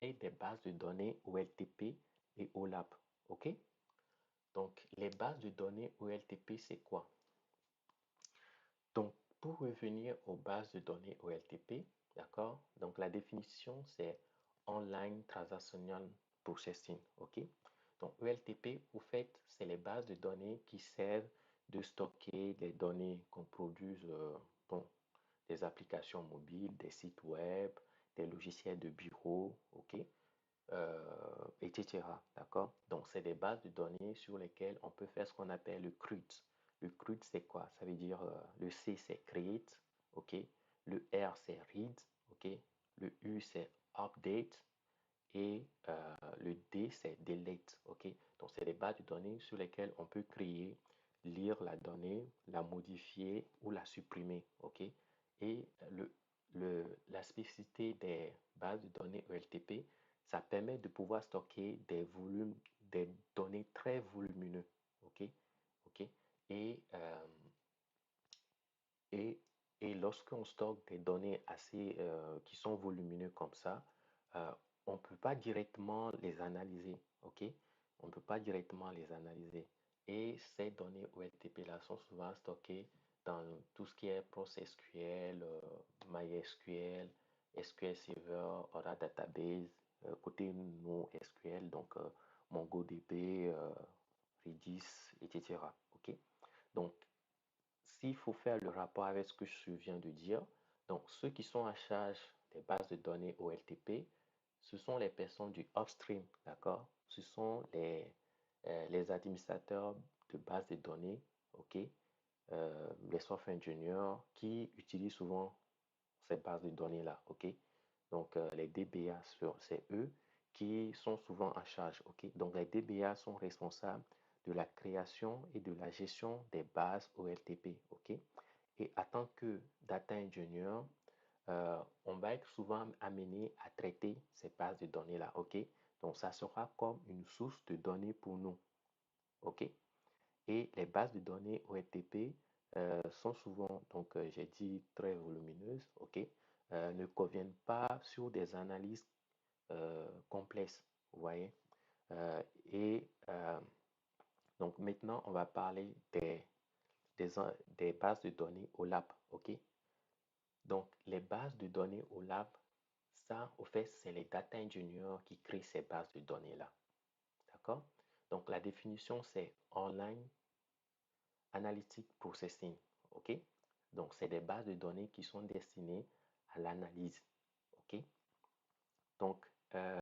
des bases de données OLTP et OLAP. OK? Donc, les bases de données OLTP, c'est quoi? Donc, pour revenir aux bases de données OLTP, d'accord? Donc, la définition, c'est Online Transactional Processing. OK? Donc, ELTP, au fait, c'est les bases de données qui servent de stocker les données qu'on produise, bon, des applications mobiles, des sites web, des logiciels de bureau, OK? Etc. D'accord? Donc, c'est des bases de données sur lesquelles on peut faire ce qu'on appelle le CRUD. Le CRUD, c'est quoi? Ça veut dire le C, c'est create, OK? Le R, c'est read, OK? Le U, c'est update. Et le D, c'est delete, OK? Donc, c'est des bases de données sur lesquelles on peut créer, lire la donnée, la modifier ou la supprimer, OK? Et la spécificité des bases de données ELTP, ça permet de pouvoir stocker des volumes, des données très volumineux, OK? OK? Et, euh, et, et lorsqu'on stocke des données assez, qui sont volumineuses comme ça, euh, on ne peut pas directement les analyser, OK? On ne peut pas directement les analyser. Et ces données OLTP-là sont souvent stockées dans tout ce qui est PostgreSQL, MySQL, SQL Server, Oracle Database, côté NoSQL, donc MongoDB, Redis, etc. OK? Donc, s'il faut faire le rapport avec ce que je viens de dire, donc ceux qui sont en charge des bases de données OLTP, ce sont les personnes du upstream, d'accord? Ce sont les administrateurs de bases de données, ok? Les software engineers qui utilisent souvent ces bases de données-là, ok? Donc, les DBA, c'est eux qui sont souvent en charge, ok? Donc, les DBA sont responsables de la création et de la gestion des bases OLTP, ok? Et en tant que data engineer, on va être souvent amené à traiter ces bases de données-là, ok? Donc, ça sera comme une source de données pour nous, ok? Et les bases de données OLTP sont souvent, donc j'ai dit très volumineuses, ok, ne conviennent pas sur des analyses complexes, vous voyez. Et donc maintenant, on va parler des bases de données OLAP, ok. Donc les bases de données OLAP, ça, au fait, c'est les data engineers qui créent ces bases de données-là, d'accord. Donc la définition, c'est Online Analytic Processing, OK? Donc, c'est des bases de données qui sont destinées à l'analyse, OK? Donc,